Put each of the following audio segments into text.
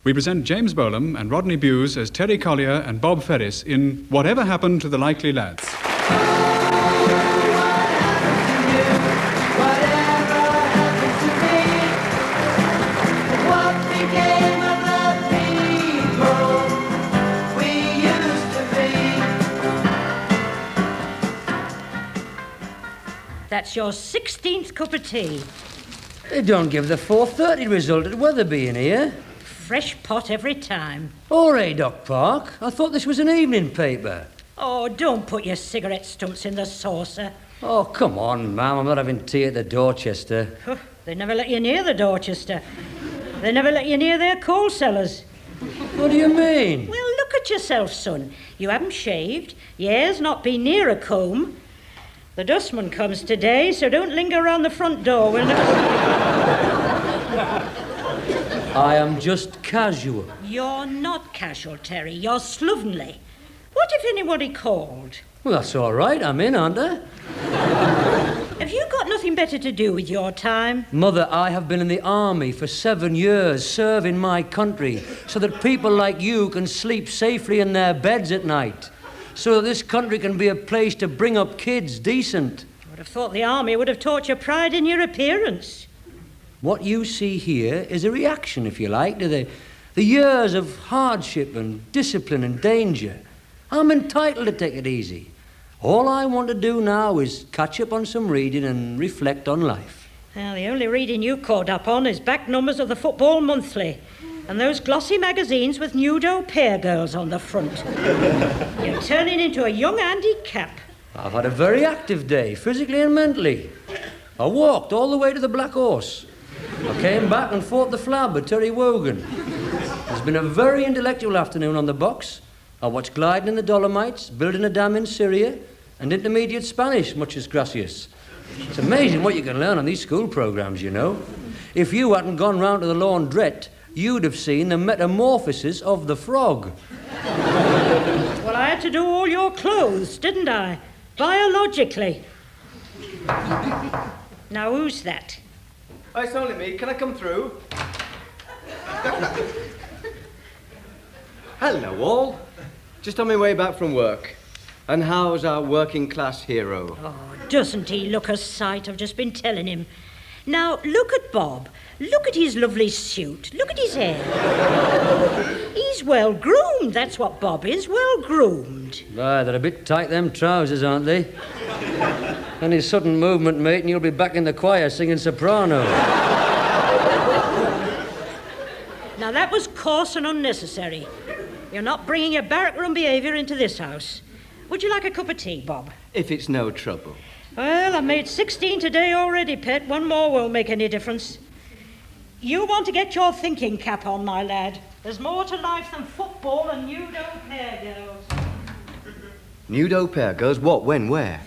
we present James Bolam and Rodney Bewes as Terry Collier and Bob Ferris in Whatever Happened to the Likely Lads. That's your 16th cup of tea. They don't give the 4:30 result at Wetherby in here. Fresh pot every time. All right, Doc Park. I thought this was an evening paper. Oh, don't put your cigarette stumps in the saucer. Oh, come on, ma'am. I'm not having tea at the Dorchester. They never let you near the Dorchester. They never let you near their coal cellars. What do you mean? Well, look at yourself, son. You haven't shaved. Your hair's not been near a comb. The dustman comes today, so don't linger around the front door. We'll never... I am just casual. You're not casual, Terry. You're slovenly. What if anybody called? Well, that's all right. I'm in, aren't I? Have you got nothing better to do with your time? Mother, I have been in the army for 7 years, serving my country, so that people like you can sleep safely in their beds at night. So that this country can be a place to bring up kids decent. I would have thought the army would have taught you pride in your appearance. What you see here is a reaction, if you like, to the years of hardship and discipline and danger. I'm entitled to take it easy. All I want to do now is catch up on some reading and reflect on life. Well, the only reading you caught up on is back numbers of the Football Monthly. And those glossy magazines with nude au pair girls on the front. You're turning into a young Andy Cap. I've had a very active day, physically and mentally. I walked all the way to the Black Horse. I came back and fought the Flab with Terry Wogan. It's been a very intellectual afternoon on the box. I watched gliding in the Dolomites, building a dam in Syria, and intermediate Spanish, muchas gracias. It's amazing what you can learn on these school programs, you know. If you hadn't gone round to the laundrette, you'd have seen the metamorphosis of the frog. Well, I had to do all your clothes, didn't I? Biologically. Now, who's that? Oh, it's only me. Can I come through? Hello, all. Just on my way back from work. And how's our working class hero? Oh, doesn't he look a sight? I've just been telling him. Now, look at Bob. Look at his lovely suit. Look at his hair. He's well-groomed. That's what Bob is, well-groomed. Aye, they're a bit tight, them trousers, aren't they? Any sudden movement, mate, and you'll be back in the choir singing soprano. Now, that was coarse and unnecessary. You're not bringing your barrack room behaviour into this house. Would you like a cup of tea, Bob? If it's no trouble. Well, I've made 16 today already, pet. One more won't make any difference. You want to get your thinking cap on, my lad. There's more to life than football and nude au pair girls. Nude au pair girls? What, when, where?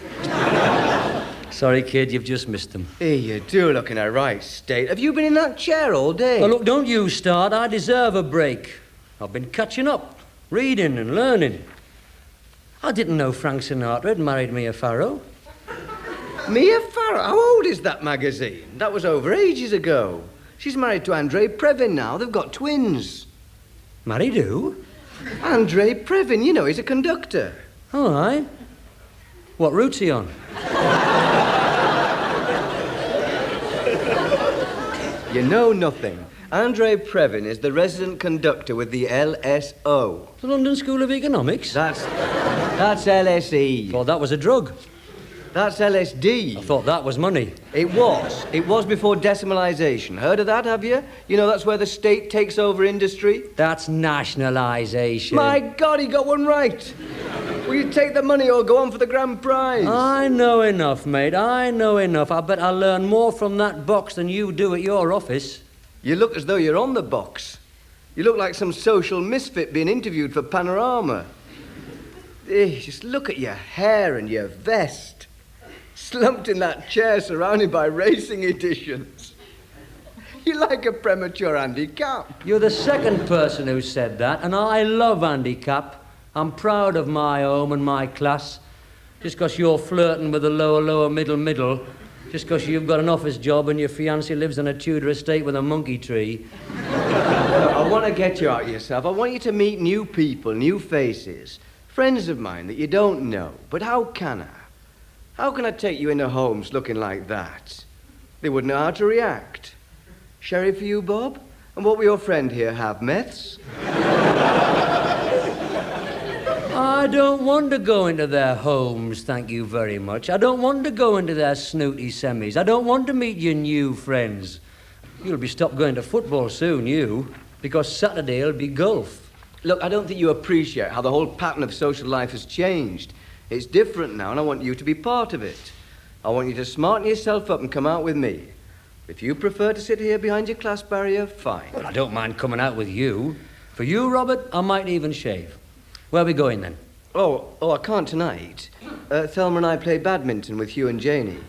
Sorry, kid, you've just missed them. Hey, you do look in a right state. Have you been in that chair all day? Oh, look, don't you start. I deserve a break. I've been catching up, reading and learning. I didn't know Frank Sinatra had married Mia Farrow. Mia Farrow? How old is that magazine? That was over ages ago. She's married to Andre Previn now. They've got twins. Married who? Andre Previn, you know, he's a conductor. Oh, aye. What route's he on? You know nothing. Andre Previn is the resident conductor with the LSO. The London School of Economics? That's LSE. Thought that was a drug. That's LSD. I thought that was money. It was. It was before decimalisation. Heard of that, have you? You know, that's where the state takes over industry. That's nationalisation. My God, he got one right. Will you take the money or go on for the grand prize? I know enough, mate. I know enough. I bet I'll learn more from that box than you do at your office. You look as though you're on the box. You look like some social misfit being interviewed for Panorama. Just look at your hair and your vest. Slumped in that chair surrounded by racing editions. You're like a premature Andy Cap. You're the second person who said that, and I love Andy Cap. I'm proud of my home and my class. Just because you're flirting with the lower, middle, just because you've got an office job and your fiancé lives on a Tudor estate with a monkey tree. I want to get you out of yourself. I want you to meet new people, new faces, friends of mine that you don't know. But how can I? How can I take you into homes looking like that? They wouldn't know how to react. Sherry for you, Bob? And what will your friend here have, meths? I don't want to go into their homes, thank you very much. I don't want to go into their snooty semis. I don't want to meet your new friends. You'll be stopped going to football soon, you, because Saturday'll be golf. Look, I don't think you appreciate how the whole pattern of social life has changed. It's different now, and I want you to be part of it. I want you to smarten yourself up and come out with me. If you prefer to sit here behind your class barrier, fine. Well, I don't mind coming out with you. For you, Robert, I might even shave. Where are we going, then? Oh, I can't tonight. Thelma and I play badminton with Hugh and Janie.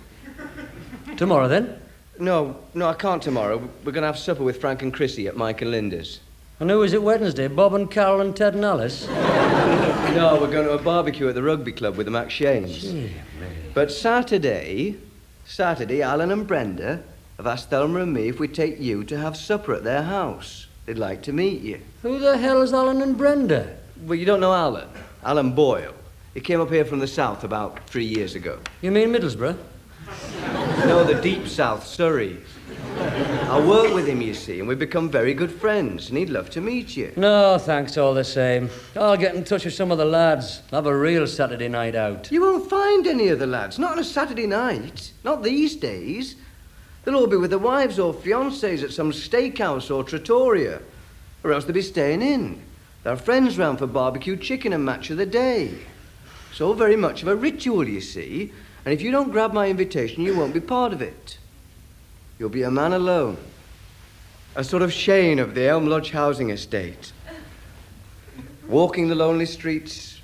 Tomorrow, then? No, I can't tomorrow. We're going to have supper with Frank and Chrissy at Mike and Linda's. And who is it Wednesday? Bob and Carol and Ted and Alice? No, we're going to a barbecue at the rugby club with the McShanes. Gee, But Saturday, Alan and Brenda have asked Thelma and me if we'd take you to have supper at their house. They'd like to meet you. who the hell is Alan and Brenda? Well, you don't know Alan. Alan Boyle. He came up here from the south about 3 years ago. You mean Middlesbrough? No, the deep south, Surrey. I work with him, you see, and we've become very good friends, and he'd love to meet you. No, thanks all the same. I'll get in touch with some of the lads. Have a real Saturday night out. You won't find any of the lads, not on a Saturday night. Not these days. They'll all be with their wives or fiancés at some steakhouse or trattoria, or else they'll be staying in. There are friends round for barbecue chicken and match of the day. It's all very much of a ritual, you see, and if you don't grab my invitation, you won't be part of it. You'll be a man alone. A sort of Shane of the Elm Lodge housing estate. Walking the lonely streets,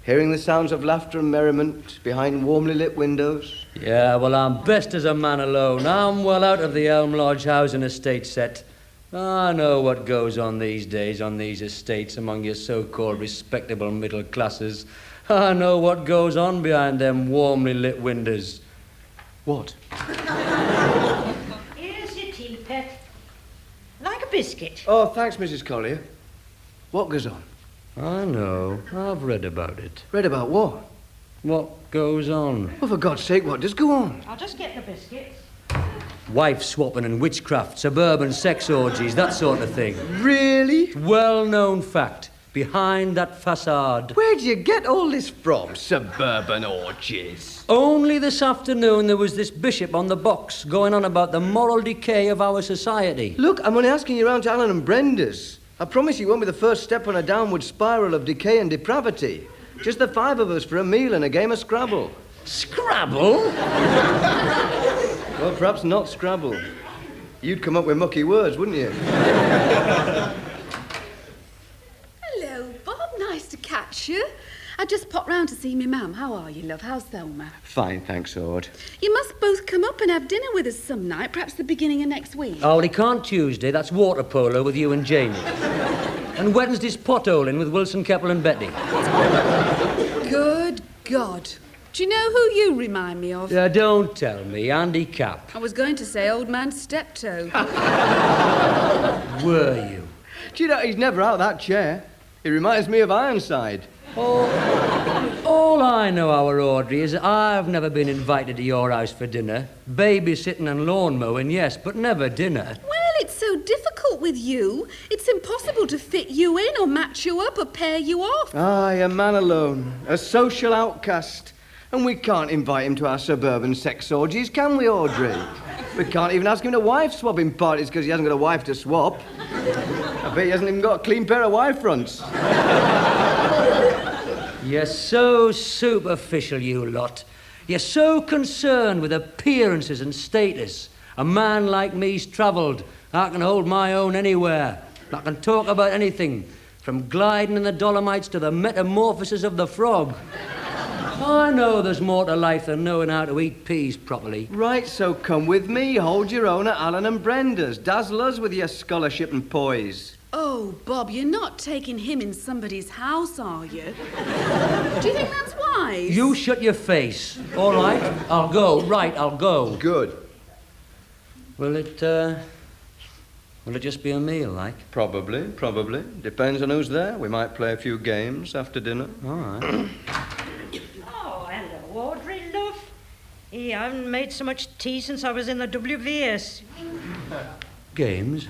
hearing the sounds of laughter and merriment behind warmly lit windows. Yeah, well, I'm best as a man alone. I'm well out of the Elm Lodge housing estate set. I know what goes on these days on these estates among your so-called respectable middle classes. I know what goes on behind them warmly lit windows. What? Here's your tea, pet. Like a biscuit. Oh, thanks, Mrs. Collier. What goes on? I know. I've read about it. Read about what? What goes on? Well, for God's sake, what does go on? I'll just get the biscuits. Wife swapping and witchcraft, suburban sex orgies, that sort of thing. Really? Well-known fact. Behind that facade. Where do you get all this from, suburban orgies? Only this afternoon there was this bishop on the box going on about the moral decay of our society. Look, I'm only asking you round to Alan and Brenda's. I promise you won't be the first step on a downward spiral of decay and depravity. Just the five of us for a meal and a game of Scrabble. Scrabble? Well, perhaps not Scrabble. You'd come up with mucky words, wouldn't you? Hello, Bob. Nice to catch you. I just popped round to see me mum. How are you, love? How's Thelma? Fine, thanks, Ord. You must both come up and have dinner with us some night, perhaps the beginning of next week. Oh, well, he can't Tuesday. That's water polo with you and Jamie. And Wednesday's potholing with Wilson, Keppel and Betty. Good God. Do you know who you remind me of? Don't tell me. Andy Capp. I was going to say old man Steptoe. Were you? Do you know, he's never out of that chair. He reminds me of Ironside. All I know, our Audrey, is I've never been invited to your house for dinner. Babysitting and lawn mowing, yes, but never dinner. Well, it's so difficult with you. It's impossible to fit you in or match you up or pair you off. Aye, a man alone, a social outcast. And we can't invite him to our suburban sex orgies, can we, Audrey? We can't even ask him to wife-swapping parties because he hasn't got a wife to swap. I bet he hasn't even got a clean pair of wife fronts. You're so superficial, you lot. You're so concerned with appearances and status. A man like me's travelled. I can hold my own anywhere. I can talk about anything, from gliding in the Dolomites to the metamorphosis of the frog. I know there's more to life than knowing how to eat peas properly. Right, so come with me. Hold your own at Alan and Brenda's. Dazzle us with your scholarship and poise. Oh, Bob, you're not taking him in somebody's house, are you? Do you think that's wise? You shut your face. All right, I'll go. Right, I'll go. Good. Will it Will it just be a meal, like? Probably. Depends on who's there. We might play a few games after dinner. All right. Oh, hello, Audrey, love. I haven't made so much tea since I was in the WVS. Games?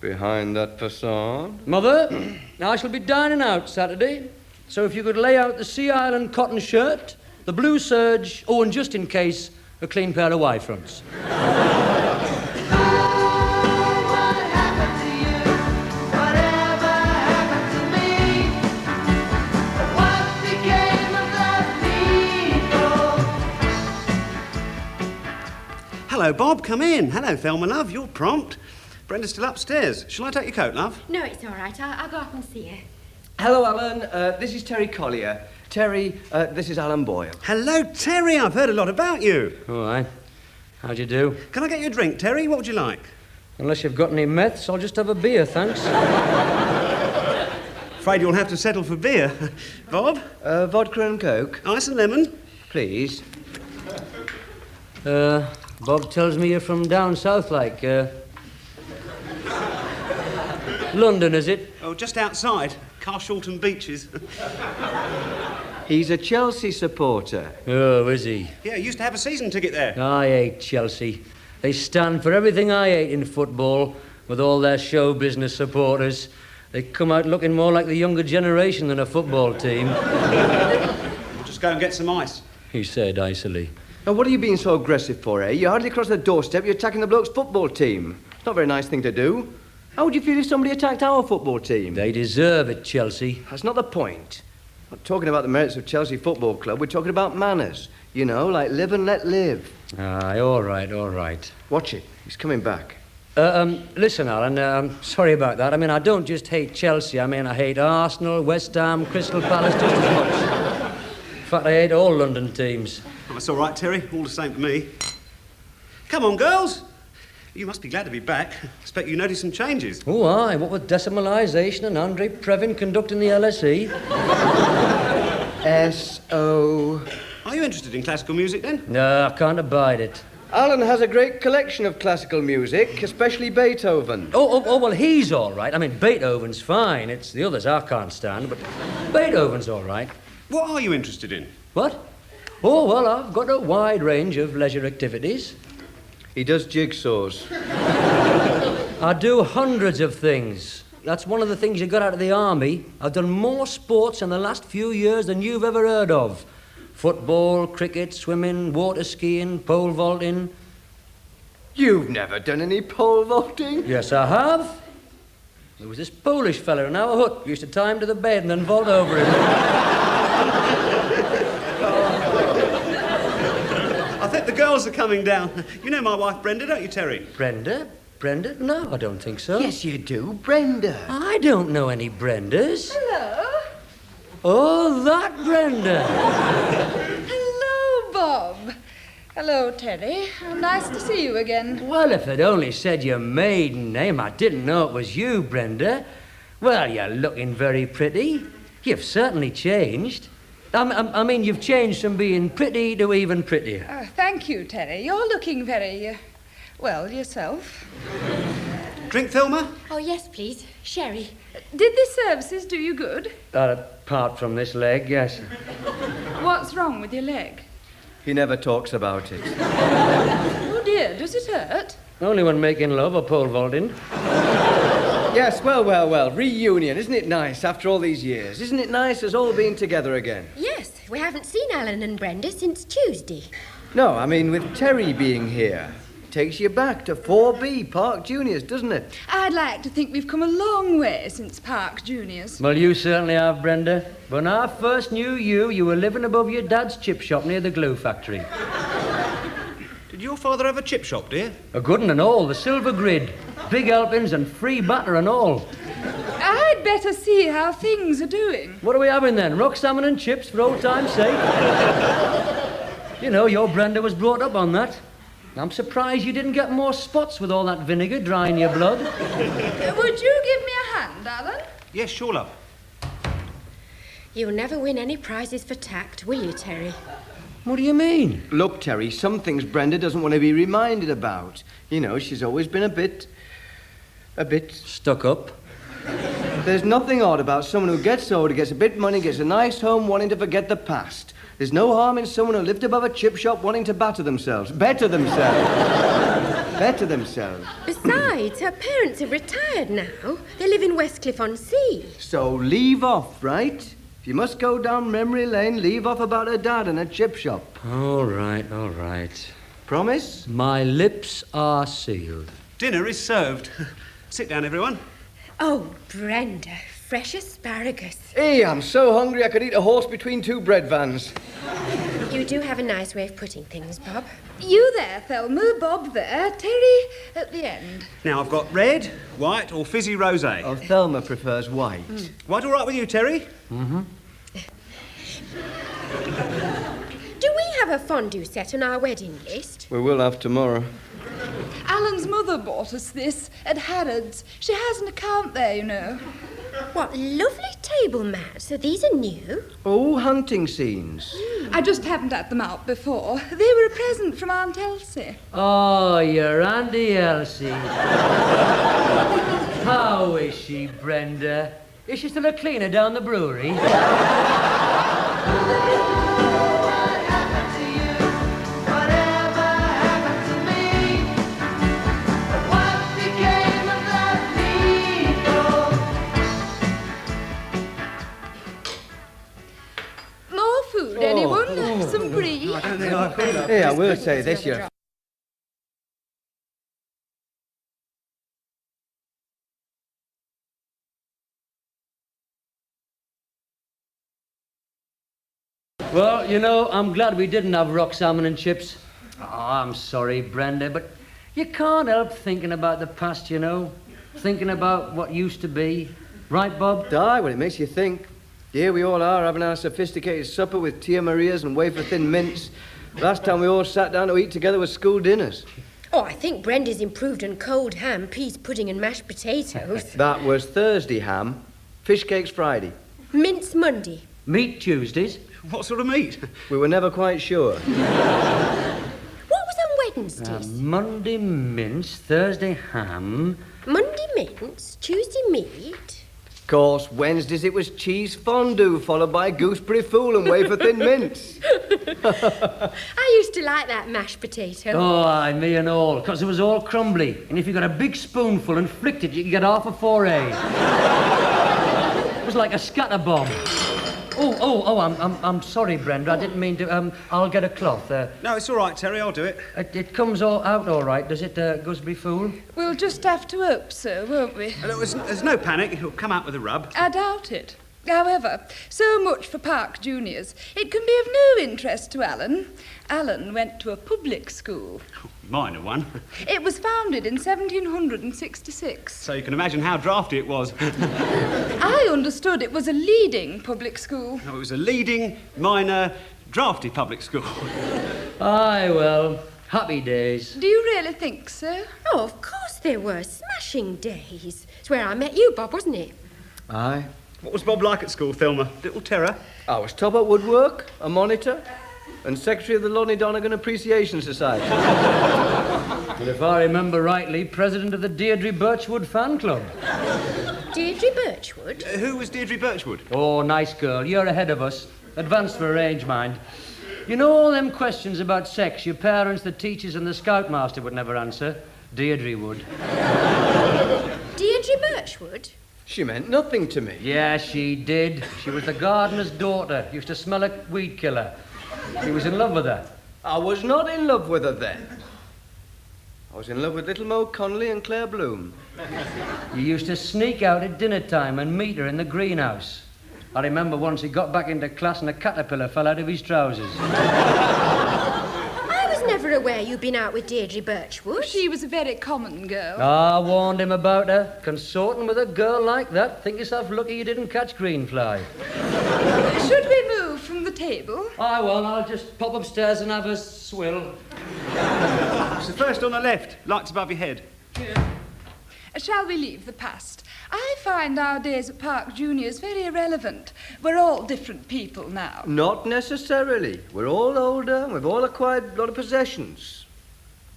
Behind that facade. Mother, I shall be dining out Saturday, so if you could lay out the Sea Island cotton shirt, the blue serge, and just in case, a clean pair of Y-fronts. Hello, Bob. Come in. Hello, Thelma, love. You're prompt. Brenda's still upstairs. Shall I take your coat, love? No, it's all right. I'll go up and see her. Hello, Alan. This is Terry Collier. Terry, this is Alan Boyle. Hello, Terry. I've heard a lot about you. All right. How'd you do? Can I get you a drink, Terry? What would you like? Unless you've got any meths, I'll just have a beer, thanks. Afraid you'll have to settle for beer. Bob? Vodka and Coke. Ice and lemon? Please. Bob tells me you're from down south, like, London, is it? Oh, just outside. Carshalton Beaches. He's a Chelsea supporter. Oh, is he? Yeah, used to have a season ticket there. I hate Chelsea. They stand for everything I hate in football, with all their show business supporters. They come out looking more like the younger generation than a football team. We'll just go and get some ice. He said icily. Now, what are you being so aggressive for, eh? You hardly crossed the doorstep, you're attacking the bloke's football team. It's not a very nice thing to do. How would you feel if somebody attacked our football team? They deserve it, Chelsea. That's not the point. We're not talking about the merits of Chelsea Football Club, we're talking about manners. You know, like live and let live. Aye, all right. Watch it, he's coming back. Listen, Alan, sorry about that. I mean, I don't just hate Chelsea. I mean, I hate Arsenal, West Ham, Crystal Palace just as much. In fact, I hate all London teams. Oh, that's all right, Terry. All the same to me. Come on, girls. You must be glad to be back. Expect you noticed some changes. Oh, aye. What with decimalisation and Andre Previn conducting the LSE. S.O. Are you interested in classical music, then? No, I can't abide it. Alan has a great collection of classical music, especially Beethoven. Oh, well, he's all right. I mean, Beethoven's fine. It's the others I can't stand, but Beethoven's all right. What are you interested in? What? Oh, well, I've got a wide range of leisure activities. He does jigsaws. I do hundreds of things. That's one of the things you got out of the army. I've done more sports in the last few years than you've ever heard of. Football, cricket, swimming, water skiing, pole vaulting. You've never done any pole vaulting? Yes, I have. There was this Polish fella in our hut. We used to tie him to the bed and then vault over him. I think the girls are coming down. You know my wife Brenda, don't you, Terry? Brenda? Brenda? No, I don't think so. Yes, you do, Brenda. I don't know any Brendas. Hello. Oh, that Brenda. Hello, Bob. Hello, Terry. Nice to see you again. Well, if I'd only said your maiden name, I didn't know it was you, Brenda. Well, you're looking very pretty. You've certainly changed. I mean, you've changed from being pretty to even prettier. Thank you, Terry. You're looking very, well, yourself. Drink, Thelma? Oh, yes, please. Sherry. Did the services do you good? Apart from this leg, yes. What's wrong with your leg? He never talks about it. Oh, dear. Does it hurt? Only when making love or pole vaulting. Yes, well. Reunion. Isn't it nice after all these years? Isn't it nice us all being together again? Yes, we haven't seen Alan and Brenda since Tuesday. No, I mean with Terry being here. Takes you back to 4B, Park Juniors, doesn't it? I'd like to think we've come a long way since Park Juniors. Well, you certainly have, Brenda. When I first knew you, you were living above your dad's chip shop near the glue factory. Did your father have a chip shop, dear? A good 'un and all, the silver grid. Big helpings and free batter and all. I'd better see how things are doing. What are we having then? Rock salmon and chips for old time's sake? You know, your Brenda was brought up on that. I'm surprised you didn't get more spots with all that vinegar drying your blood. Would you give me a hand, Alan? Yes, sure, love. You'll never win any prizes for tact, will you, Terry? What do you mean? Look, Terry, some things Brenda doesn't want to be reminded about. You know, she's always been a bit A bit. Stuck up. There's nothing odd about someone who gets older, gets a bit of money, gets a nice home, wanting to forget the past. There's no harm in someone who lived above a chip shop wanting to better themselves. Better themselves. Besides, her parents are retired now. They live in Westcliff-on-Sea. So leave off, right? If you must go down memory lane, leave off about her dad and a chip shop. All right. Promise? My lips are sealed. Dinner is served. Sit down, everyone. Oh, Brenda, fresh asparagus. Hey, I'm so hungry I could eat a horse between two bread vans. You do have a nice way of putting things, Bob. You there, Thelma, Bob there, Terry at the end. Now, I've got red, white or fizzy rosé. Oh, Thelma prefers white. White all right with you, Terry? Mm-hmm. Do we have a fondue set on our wedding list? We will have tomorrow. Alan's mother bought us this at Harrods. She has an account there, you know. What lovely table mats. So these are new? Oh, hunting scenes. I just haven't had them out before. They were a present from Aunt Elsie. Oh, your Auntie Elsie. How is she, Brenda? Is she still a cleaner down the brewery? More food, anyone? Some brie? I don't think I could. Hey, I will say this, you. Well, you know, I'm glad we didn't have rock salmon and chips. Oh, I'm sorry, Brenda, but you can't help thinking about the past, you know. Thinking about what used to be. Right, Bob? Die, well, it makes you think. Here we all are having our sophisticated supper with Tia Marias and wafer-thin mints. Last time we all sat down to eat together was school dinners. Oh, I think Brenda's improved on cold ham, peas pudding and mashed potatoes. That was Thursday ham, fish cakes Friday. Mince Monday. Meat Tuesdays. What sort of meat? We were never quite sure. What was on Wednesdays? Monday mince, Thursday ham. Monday mince, Tuesday meat. Of course, Wednesdays it was cheese fondue, followed by gooseberry fool and wafer-thin mints. I used to like that mashed potato. Oh, aye, me and all, because it was all crumbly. And if you got a big spoonful and flicked it, you could get half a 4A. It was like a scatter bomb. I'm sorry, Brenda. I didn't mean to. I'll get a cloth. No, it's all right, Terry. I'll do it. It comes all out all right, does it, Gooseberry Fool? We'll just have to hope so, won't we? Look, there's no panic. It'll come out with a rub. I doubt it. However, so much for Park Juniors. It can be of no interest to Alan. Alan went to a public school. Minor one. It was founded in 1766. So you can imagine how drafty it was. I understood it was a leading public school. No, it was a leading, minor, drafty public school. Aye, well, happy days. Do you really think so? Oh, of course they were. Smashing days. It's where I met you, Bob, wasn't it? Aye. What was Bob like at school, Thelma? Little terror? I was top at woodwork, a monitor, and secretary of the Lonnie Donegan Appreciation Society. But if I remember rightly, president of the Deirdre Birchwood fan club. Deirdre Birchwood? Who was Deirdre Birchwood? Oh, nice girl. You're ahead of us. Advanced for her age, mind. You know all them questions about sex your parents, the teachers, and the scoutmaster would never answer? Deirdre would. Deirdre Birchwood? She meant nothing to me. Yeah, she did. She was the gardener's daughter. Used to smell a weed killer. He was in love with her. I was not in love with her then. I was in love with little Mo Connolly and Claire Bloom. You used to sneak out at dinner time and meet her in the greenhouse. I remember once he got back into class and a caterpillar fell out of his trousers. I was never aware you'd been out with Deirdre Birchwood. She was a very common girl. I warned him about her. Consorting with a girl like that, think yourself lucky you didn't catch greenfly. Should we move from the table? I won't. I'll just pop upstairs and have a swill. It's the first on the left, lights above your head. Shall we leave the past? I find our days at Park Juniors very irrelevant. We're all different people now. Not necessarily. We're all older and we've all acquired a lot of possessions.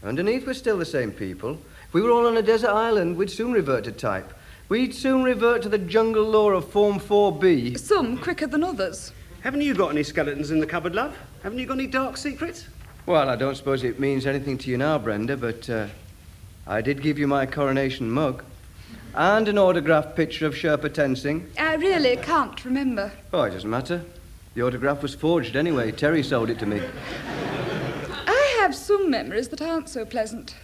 Underneath, we're still the same people. If we were all on a desert island, we'd soon revert to type. We'd soon revert to the jungle law of Form 4B. Some quicker than others. Haven't you got any skeletons in the cupboard, love? Haven't you got any dark secrets? Well, I don't suppose it means anything to you now, Brenda, but I did give you my coronation mug. And an autographed picture of Sherpa Tenzing. I really can't remember. Oh, it doesn't matter. The autograph was forged anyway. Terry sold it to me. I have some memories that aren't so pleasant.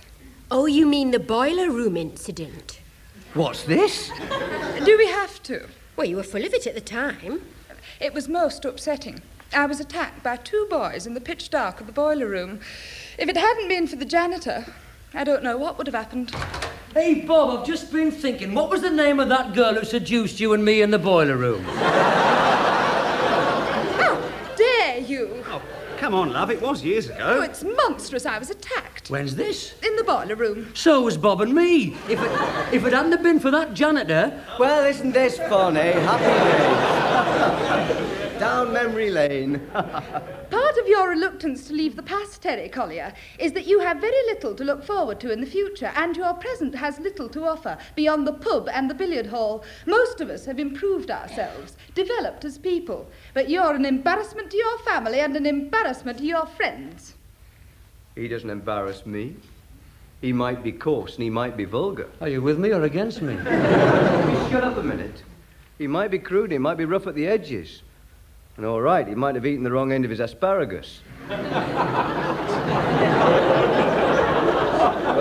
Oh, you mean the boiler room incident? What's this? Do we have to? Well, you were full of it at the time. It was most upsetting. I was attacked by 2 boys in the pitch dark of the boiler room. If it hadn't been for the janitor, I don't know what would have happened. Hey, Bob, I've just been thinking, what was the name of that girl who seduced you and me in the boiler room? How dare you? Oh, come on, love, it was years Oh, ago. it's monstrous. I was attacked. When's this? In the boiler room. So was Bob and me. If it hadn't have been for that janitor... Well, isn't this fun, eh? Happy days. Down memory lane. Part of your reluctance to leave the past, Terry Collier, is that you have very little to look forward to in the future, and your present has little to offer beyond the pub and the billiard hall. Most of us have improved ourselves, developed as people, but you're an embarrassment to your family and an embarrassment to your friends. He doesn't embarrass me. He might be coarse and he might be vulgar. Are you with me or against me? Shut up a minute. He might be crude, he might be rough at the edges. And all right, he might have eaten the wrong end of his asparagus. But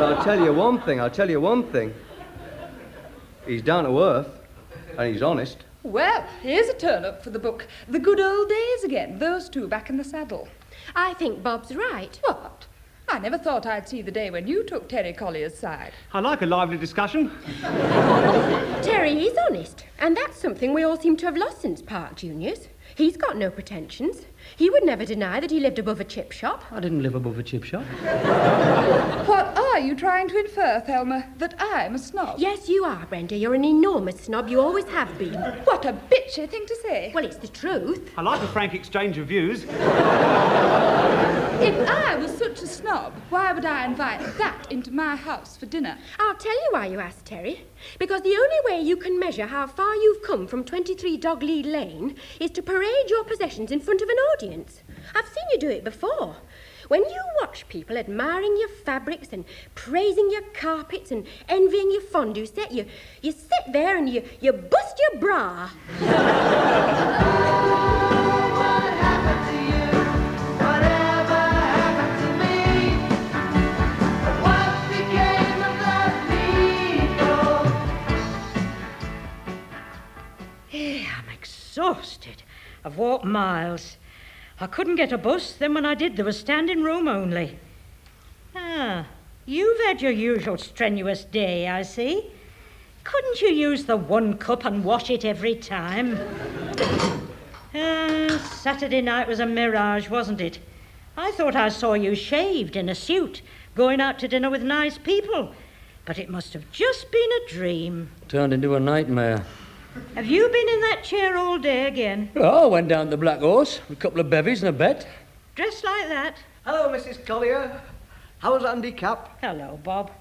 I'll tell you one thing. He's down to earth, and he's honest. Well, here's a turn-up for the book. The good old days again, those 2 back in the saddle. I think Bob's right. What? I never thought I'd see the day when you took Terry Collier's side. I like a lively discussion. Terry is honest, and that's something we all seem to have lost since Park Juniors. He's got no pretensions. He would never deny that he lived above a chip shop. I didn't live above a chip shop. What are you trying to infer, Thelma? That I'm a snob? Yes, you are, Brenda. You're an enormous snob. You always have been. What a bitchy thing to say. Well, it's the truth. I like a frank exchange of views. If I was such a snob, why would I invite that into my house for dinner? I'll tell you why you asked, Terry. Because the only way you can measure how far you've come from 23 Doglead Lane is to parade your possessions in front of an audience. I've seen you do it before. When you watch people admiring your fabrics and praising your carpets and envying your fondue set, you sit there and you bust your bra. I'm exhausted. I've walked miles. I couldn't get a bus. Then when I did, there was standing room only. Ah, you've had your usual strenuous day, I see. Couldn't you use the 1 cup and wash it every time? Saturday night was a mirage, wasn't it? I thought I saw you shaved in a suit, going out to dinner with nice people. But it must have just been a dream. Turned into a nightmare. Have you been in that chair all day again? Oh, I went down to the Black Horse, a couple of bevies and a bet. Dressed like that? Hello, Mrs. Collier. How's Andy Cap? Hello, Bob.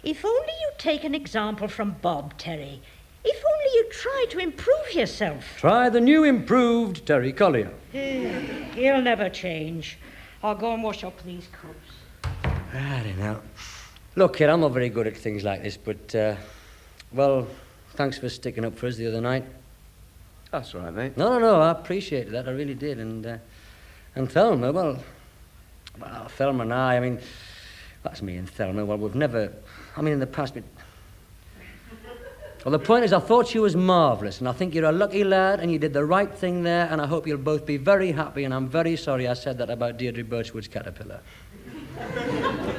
If only you'd take an example from Bob, Terry. If only you'd try to improve yourself. Try the new improved Terry Collier. He'll never change. I'll go and wash up these cups. I don't know. Look, kid, I'm not very good at things like this, but, well, thanks for sticking up for us the other night. That's all right, mate. No, I appreciated that, I really did. And Thelma, well, Thelma and I mean, that's me and Thelma, well, we've never, in the past, well, the point is, I thought she was marvellous, and I think you're a lucky lad, and you did the right thing there, and I hope you'll both be very happy, and I'm very sorry I said that about Deirdre Birchwood's caterpillar.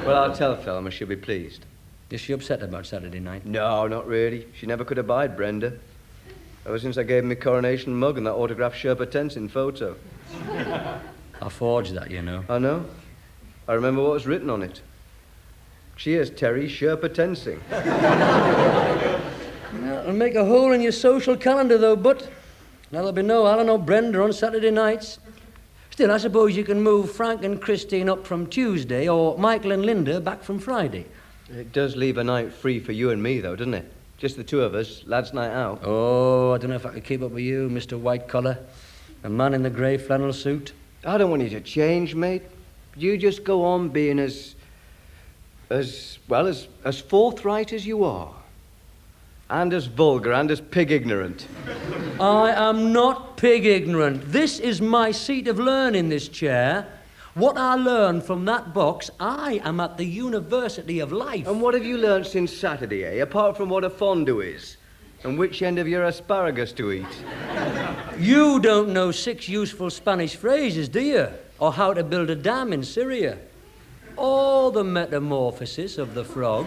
Well, I'll tell Thelma, she'll be pleased. Is she upset about Saturday night? No, not really. She never could abide Brenda. Ever since I gave him my coronation mug and that autographed Sherpa Tenzing photo. I forged that, you know. I know. I remember what was written on it. Cheers, Terry, Sherpa Tenzing. It'll make a hole in your social calendar, though, but now there'll be no Alan or Brenda on Saturday nights. Still, I suppose you can move Frank and Christine up from Tuesday, or Michael and Linda back from Friday. It does leave a night free for you and me, though, doesn't it? Just the two of us, lads' night out. Oh, I don't know if I could keep up with you, Mr. White Collar. A man in the grey flannel suit. I don't want you to change, mate. You just go on being as forthright as you are. And as vulgar and as pig-ignorant. I am not pig-ignorant. This is my seat of learning, this chair. What I learned from that box, I am at the University of Life. And what have you learnt since Saturday, eh? Apart from what a fondue is? And which end of your asparagus to eat? You don't know 6 useful Spanish phrases, do you? Or how to build a dam in Syria. Or the metamorphosis of the frog.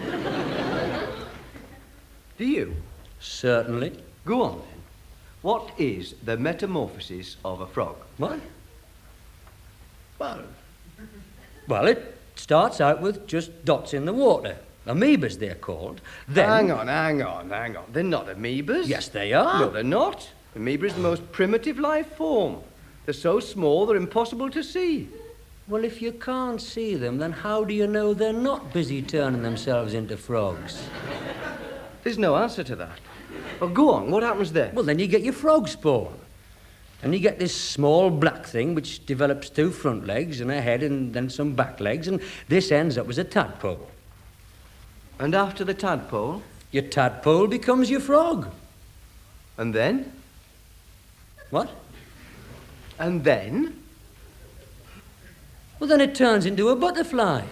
Do you? Certainly. Go on, then. What is the metamorphosis of a frog? What? Well, it starts out with just dots in the water. Amoebas, they're called. Then... Hang on. They're not amoebas. Yes, they are. No, they're not. Amoeba is the most primitive life form. They're so small, they're impossible to see. Well, if you can't see them, then how do you know they're not busy turning themselves into frogs? There's no answer to that. Well, go on. What happens then? Well, then you get your frog spawn. And you get this small black thing which develops 2 front legs and a head and then some back legs, and this ends up as a tadpole. And after the tadpole? Your tadpole becomes your frog. And then? What? And then? Well, then it turns into a butterfly.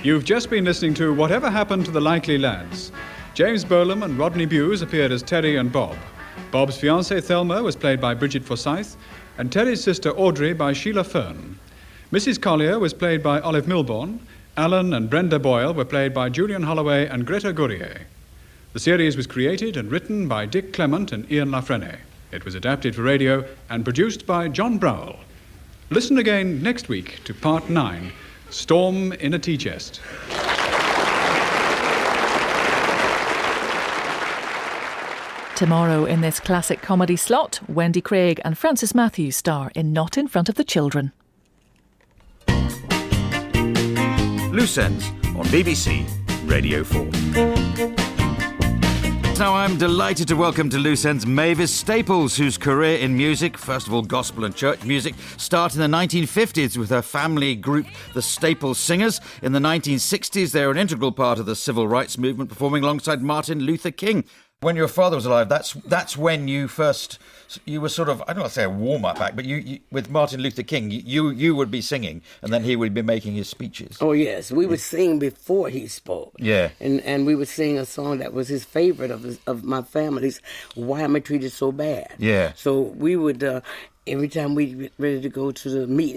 You've just been listening to Whatever Happened to the Likely Lads. James Bolam and Rodney Bewes appeared as Terry and Bob. Bob's fiancée Thelma was played by Bridget Forsyth, and Terry's sister Audrey by Sheila Fern. Mrs. Collier was played by Olive Milbourne. Alan and Brenda Boyle were played by Julian Holloway and Greta Gourier. The series was created and written by Dick Clement and Ian Frenais. It was adapted for radio and produced by John Browell. Listen again next week to Part 9, Storm in a Tea Chest. Tomorrow in this classic comedy slot, Wendy Craig and Francis Matthews star in Not in Front of the Children. Loose Ends on BBC Radio 4. Now I'm delighted to welcome to Loose Ends Mavis Staples, whose career in music, first of all gospel and church music, started in the 1950s with her family group, the Staples Singers. In the 1960s, they were an integral part of the civil rights movement, performing alongside Martin Luther King. When your father was alive, that's when you were sort of, I don't want to say a warm-up act, but you with Martin Luther King, you would be singing, and then he would be making his speeches. Oh, yes. We would sing before he spoke. Yeah. And we would sing a song that was his favorite of my family's, Why Am I Treated So Bad? Yeah. So we would, every time we get ready to go to the meeting,